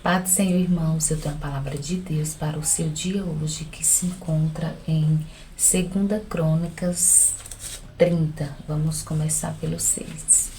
Pai do Senhor, irmãos, eu tenho a palavra de Deus para o seu dia hoje, que se encontra em 2 Crônicas 30. Vamos começar pelo 6.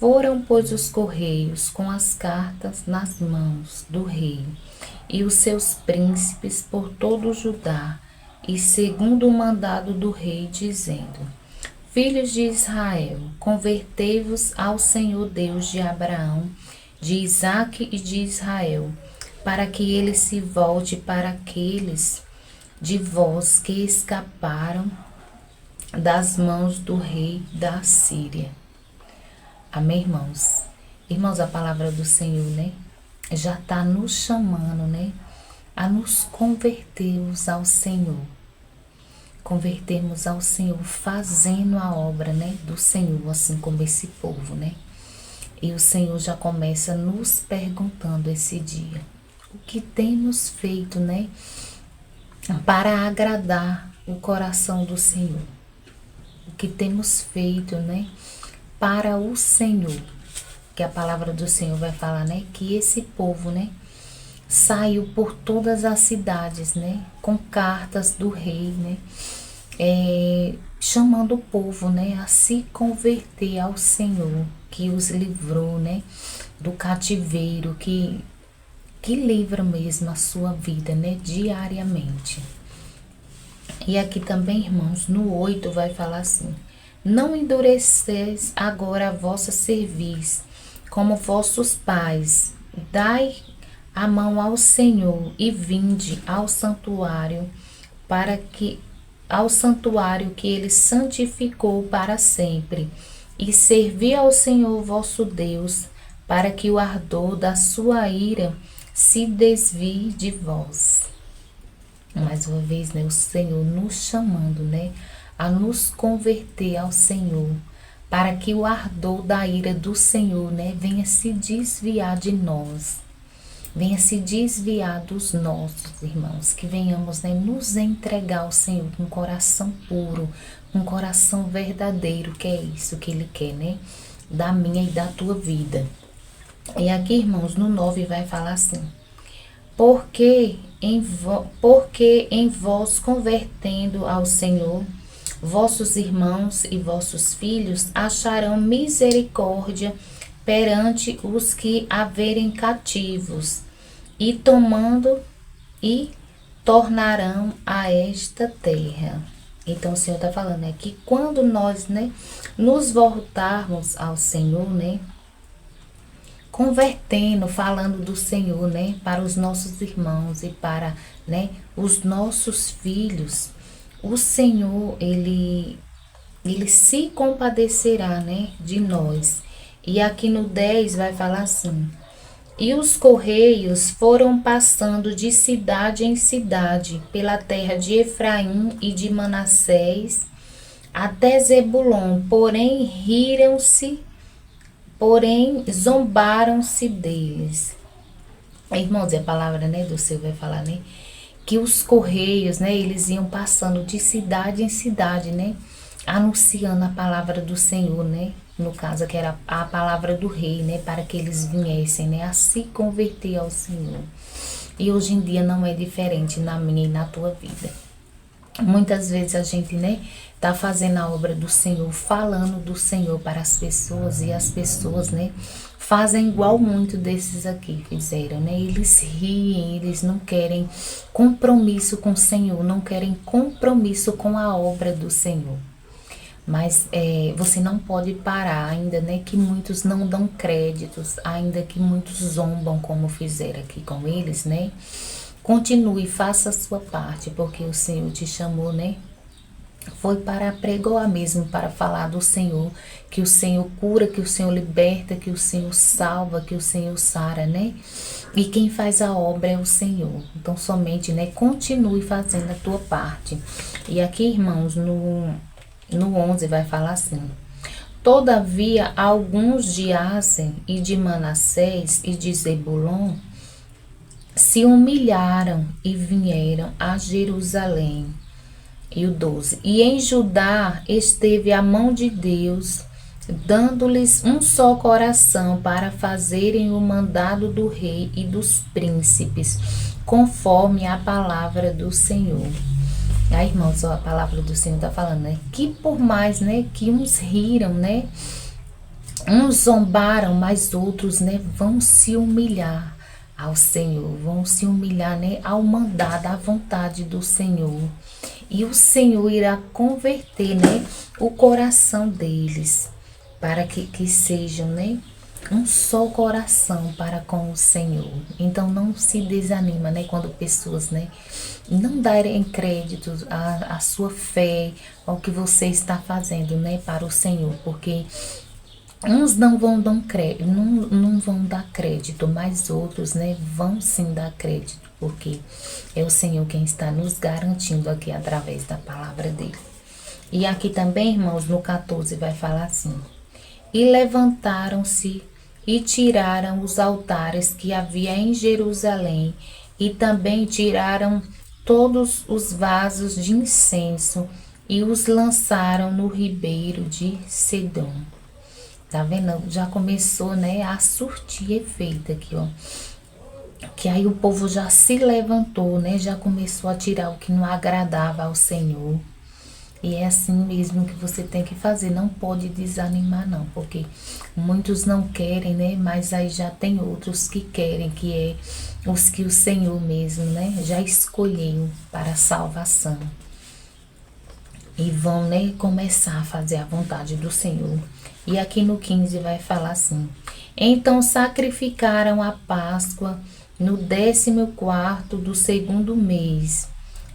Foram, pois, os correios com as cartas nas mãos do rei e os seus príncipes por todo o Judá, e segundo o mandado do rei, dizendo: Filhos de Israel, convertei-vos ao Senhor Deus de Abraão, de Isaque e de Israel, para que ele se volte para aqueles de vós que escaparam das mãos do rei da Síria. Amém, irmãos? Irmãos, a palavra do Senhor, né? Já está nos chamando, né? A nos convertermos ao Senhor. Convertermos ao Senhor, fazendo a obra, né? Do Senhor, assim como esse povo, né? E o Senhor já começa nos perguntando esse dia: o que temos feito, né? Para agradar o coração do Senhor. O que temos feito, né? Para o Senhor. Que a palavra do Senhor vai falar, né? Que esse povo, né? Saiu por todas as cidades, né? Com cartas do rei, né? Chamando o povo, né? A se converter ao Senhor, que os livrou, né? Do cativeiro, que livra mesmo a sua vida, né? Diariamente. E aqui também, irmãos, no 8 vai falar assim: Não endureceis agora a vossa cerviz, como vossos pais. Dai a mão ao Senhor e vinde ao santuário, ao santuário que ele santificou para sempre, e servi ao Senhor vosso Deus, para que o ardor da sua ira se desvie de vós. Mais uma vez, né, o Senhor nos chamando, né, a nos converter ao Senhor, para que o ardor da ira do Senhor, né, venha se desviar de nós, venha se desviar dos nossos irmãos, que venhamos, né, nos entregar ao Senhor com um coração puro, com um coração verdadeiro, que é isso que Ele quer, né, da minha e da tua vida. E aqui, irmãos, no 9 vai falar assim: porque em vós convertendo ao Senhor, vossos irmãos e vossos filhos acharão misericórdia perante os que haverem cativos, e tomando e tornarão a esta terra. Então o Senhor está falando, né, que quando nós, né, nos voltarmos ao Senhor, né, convertendo, falando do Senhor, né, para os nossos irmãos e para, né, os nossos filhos, o Senhor, ele se compadecerá, né, de nós. E aqui no 10 vai falar assim: E os correios foram passando de cidade em cidade, pela terra de Efraim e de Manassés, até Zebulon, porém zombaram-se deles. Irmãos, e a palavra, né, do Senhor vai falar, né, que os correios, né, eles iam passando de cidade em cidade, né, anunciando a palavra do Senhor, né, no caso que era a palavra do rei, né, para que eles viessem, né, a se converter ao Senhor. E hoje em dia não é diferente na minha e na tua vida. Muitas vezes a gente, né, tá fazendo a obra do Senhor, falando do Senhor para as pessoas, e as pessoas, né, fazem igual muito desses aqui fizeram, né? Eles riem, eles não querem compromisso com o Senhor, não querem compromisso com a obra do Senhor. Mas você não pode parar, ainda, né, que muitos não dão créditos, ainda que muitos zombam como fizeram aqui com eles, né? Continue, faça a sua parte, porque o Senhor te chamou, né? Foi para pregoar mesmo, para falar do Senhor, que o Senhor cura, que o Senhor liberta, que o Senhor salva, que o Senhor sara, né? E quem faz a obra é o Senhor. Então, somente, né, continue fazendo a tua parte. E aqui, irmãos, no 11 vai falar assim: Todavia, alguns de Asen e de Manassés e de Zebulon se humilharam e vieram a Jerusalém. E o 12: E em Judá esteve a mão de Deus dando-lhes um só coração para fazerem o mandado do rei e dos príncipes, conforme a palavra do Senhor. Aí, irmãos, ó, a palavra do Senhor está falando, né? Que por mais, né, que uns riram, né? Uns zombaram, mas outros, né, vão se humilhar ao Senhor, vão se humilhar, né, ao mandado, à vontade do Senhor. E o Senhor irá converter, né, o coração deles, para que sejam, né, um só coração para com o Senhor. Então não se desanima, né, quando pessoas, né, não darem crédito à sua fé, ao que você está fazendo, né, para o Senhor, porque uns não vão dar crédito, mas outros, né, vão sim dar crédito, porque é o Senhor quem está nos garantindo aqui através da palavra dele. E aqui também, irmãos, no 14 vai falar assim: e levantaram-se e tiraram os altares que havia em Jerusalém, e também tiraram todos os vasos de incenso e os lançaram no ribeiro de Cedom. Tá vendo? Já começou, né, a surtir efeito aqui, ó. Que aí o povo já se levantou, né? Já começou a tirar o que não agradava ao Senhor. E é assim mesmo que você tem que fazer. Não pode desanimar, não. Porque muitos não querem, né? Mas aí já tem outros que querem, que é os que o Senhor mesmo, né, já escolheu para a salvação. E vão, né, começar a fazer a vontade do Senhor. E aqui no 15 vai falar assim: então sacrificaram a Páscoa no 14º do segundo mês,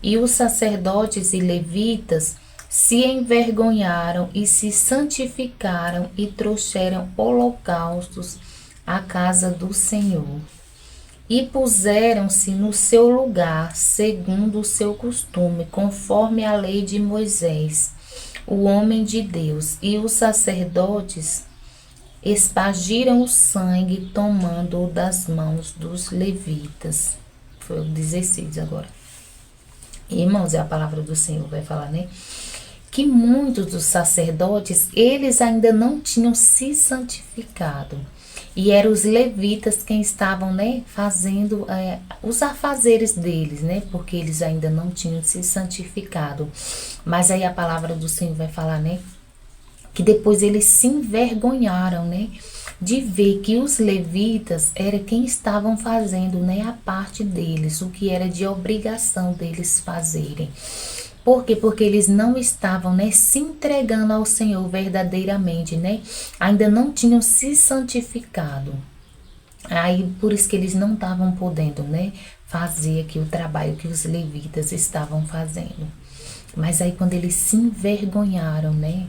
e os sacerdotes e levitas se envergonharam e se santificaram e trouxeram holocaustos à casa do Senhor. E puseram-se no seu lugar, segundo o seu costume, conforme a lei de Moisés, o homem de Deus. E os sacerdotes espargiram o sangue, tomando-o das mãos dos levitas. Foi o 16 agora. Irmãos, é a palavra do Senhor vai falar, né? Que muitos dos sacerdotes, eles ainda não tinham se santificado. E eram os levitas quem estavam, né, fazendo os afazeres deles, né, porque eles ainda não tinham se santificado. Mas aí a palavra do Senhor vai falar, né, que depois eles se envergonharam, né, de ver que os levitas era quem estavam fazendo, né, a parte deles, o que era de obrigação deles fazerem. Por quê? Porque eles não estavam, né, se entregando ao Senhor verdadeiramente, né? Ainda não tinham se santificado. Aí, por isso que eles não estavam podendo, né, fazer aqui o trabalho que os levitas estavam fazendo. Mas aí, quando eles se envergonharam, né,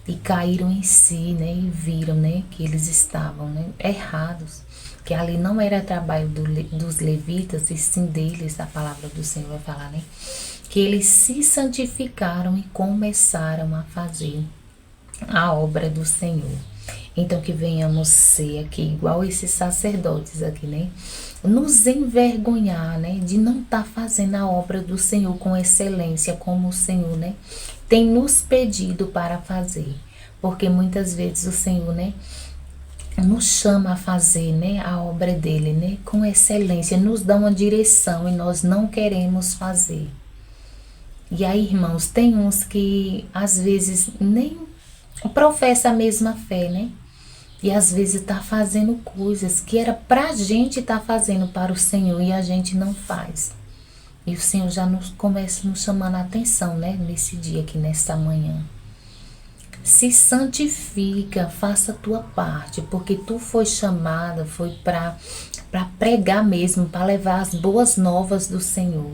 e caíram em si, né, e viram, né, que eles estavam, né, errados, que ali não era trabalho dos levitas, e sim deles, a palavra do Senhor vai falar, né, que eles se santificaram e começaram a fazer a obra do Senhor. Então que venhamos ser aqui igual esses sacerdotes aqui, né? Nos envergonhar, né? De não estar fazendo a obra do Senhor com excelência, como o Senhor, né, tem nos pedido para fazer. Porque muitas vezes o Senhor, né, nos chama a fazer, né, a obra dele, né, com excelência, nos dá uma direção e nós não queremos fazer. E aí, irmãos, tem uns que às vezes nem professa a mesma fé, né? E às vezes tá fazendo coisas que era pra gente tá fazendo para o Senhor e a gente não faz. E o Senhor já começa nos chamando a atenção, né? Nesse dia aqui, nesta manhã. Se santifica, faça a tua parte, porque tu foi chamada, foi para pregar mesmo, para levar as boas novas do Senhor,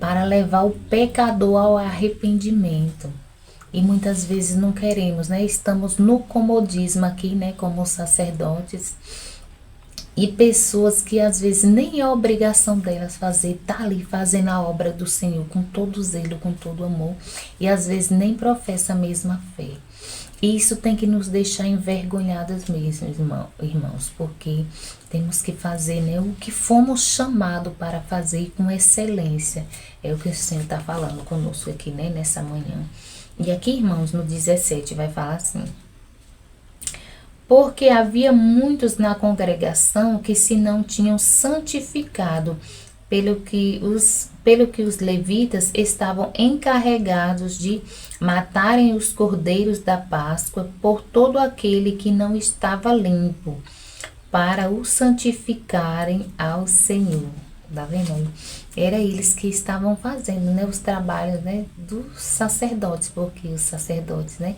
para levar o pecador ao arrependimento. E muitas vezes não queremos, né? Estamos no comodismo aqui, né? Como sacerdotes. E pessoas que às vezes nem é obrigação delas fazer, tá ali fazendo a obra do Senhor com todo zelo, com todo amor. E às vezes nem professa a mesma fé. E isso tem que nos deixar envergonhadas mesmo, irmãos, porque temos que fazer, né, o que fomos chamados para fazer com excelência. É o que o Senhor está falando conosco aqui, né, nessa manhã. E aqui, irmãos, no 17 vai falar assim: porque havia muitos na congregação que se não tinham santificado, pelo que os levitas estavam encarregados de matarem os cordeiros da Páscoa por todo aquele que não estava limpo, para o santificarem ao Senhor. Tá vendo aí? Era eles que estavam fazendo, né, os trabalhos, né, dos sacerdotes, porque os sacerdotes, né,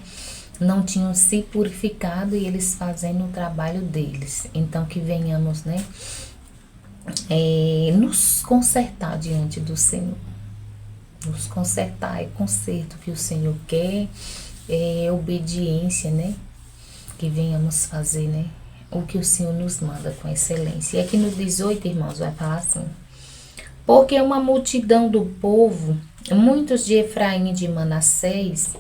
não tinham se purificado e eles fazendo o trabalho deles. Então que venhamos, né, nos consertar diante do Senhor. Nos consertar, é conserto que o Senhor quer, é obediência, né, que venhamos fazer, né, o que o Senhor nos manda com excelência. E aqui no 18, irmãos, vai falar assim: porque uma multidão do povo, muitos de Efraim e de Manassés,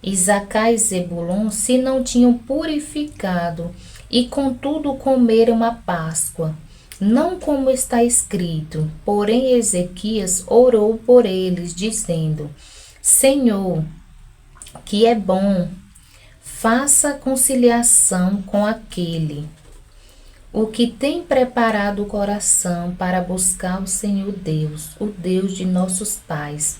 Isacar e Zebulon, se não tinham purificado, e contudo comeram a Páscoa, não como está escrito. Porém Ezequias orou por eles, dizendo: Senhor, que é bom, faça conciliação com aquele, o que tem preparado o coração para buscar o Senhor Deus, o Deus de nossos pais,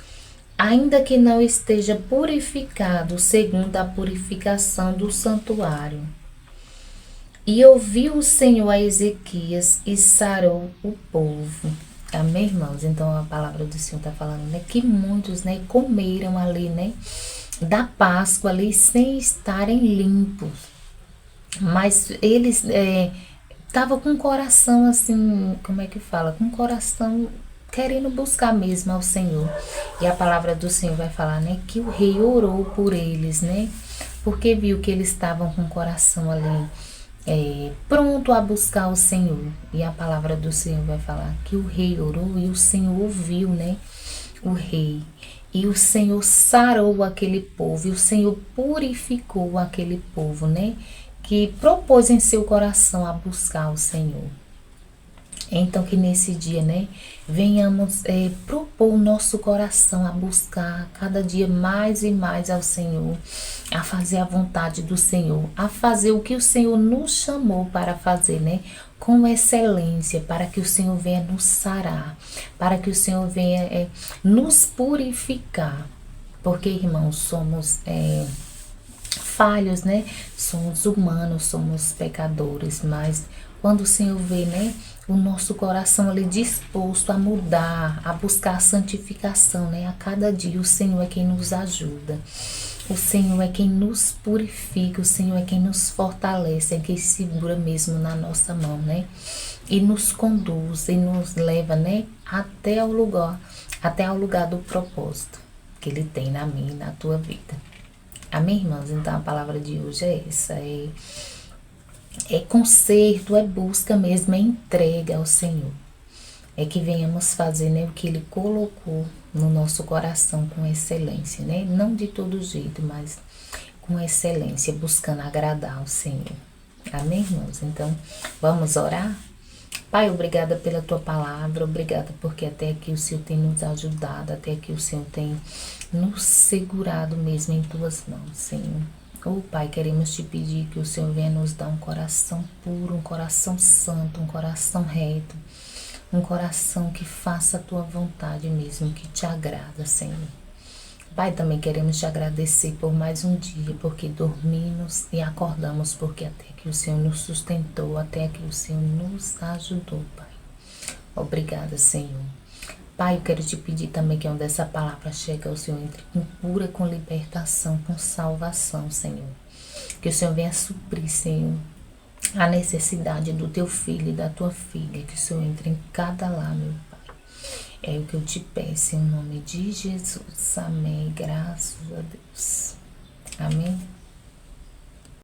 ainda que não esteja purificado segundo a purificação do santuário. E ouviu o Senhor a Ezequias e sarou o povo. Amém, irmãos? Então a palavra do Senhor está falando, né, que muitos, né, comeram ali, né, da Páscoa ali sem estarem limpos. Mas eles estavam com o coração assim, como é que fala? Com o coração querendo buscar mesmo ao Senhor. E a palavra do Senhor vai falar, né, que o rei orou por eles, né, porque viu que eles estavam com o coração ali pronto a buscar o Senhor. E a palavra do Senhor vai falar que o rei orou e o Senhor ouviu, né, o rei. E o Senhor sarou aquele povo, e o Senhor purificou aquele povo, né, que propôs em seu coração a buscar o Senhor. Então que nesse dia, né, venhamos propor o nosso coração a buscar cada dia mais e mais ao Senhor, a fazer a vontade do Senhor, a fazer o que o Senhor nos chamou para fazer, né, com excelência, para que o Senhor venha nos sarar, para que o Senhor venha nos purificar, porque, irmãos, somos falhos, né? Somos humanos, somos pecadores, mas quando o Senhor vê, né, o nosso coração ali disposto a mudar, a buscar a santificação, né, a cada dia, o Senhor é quem nos ajuda. O Senhor é quem nos purifica, o Senhor é quem nos fortalece, é quem segura mesmo na nossa mão, né? E nos conduz e nos leva, né, até ao lugar do propósito que Ele tem na minha e na tua vida. Amém, irmãos? Então a palavra de hoje é essa, é conserto, é busca mesmo, é entrega ao Senhor. É que venhamos fazer, né, o que Ele colocou no nosso coração com excelência, né? Não de todo jeito, mas com excelência, buscando agradar ao Senhor. Amém, irmãos? Então, vamos orar? Pai, obrigada pela Tua palavra, obrigada porque até aqui o Senhor tem nos ajudado, até aqui o Senhor tem nos segurado mesmo em Tuas mãos, Senhor. Pai, queremos Te pedir que o Senhor venha nos dar um coração puro, um coração santo, um coração reto, um coração que faça a Tua vontade mesmo, que Te agrada, Senhor. Pai, também queremos Te agradecer por mais um dia, porque dormimos e acordamos, porque até que o Senhor nos sustentou, até que o Senhor nos ajudou, Pai. Obrigada, Senhor. Pai, eu quero Te pedir também que onde essa palavra chega, o Senhor entre com cura, com libertação, com salvação, Senhor. Que o Senhor venha suprir, Senhor, a necessidade do Teu filho e da Tua filha. Que o Senhor entre em cada lar, meu Pai. É o que eu Te peço em nome de Jesus. Amém. Graças a Deus. Amém.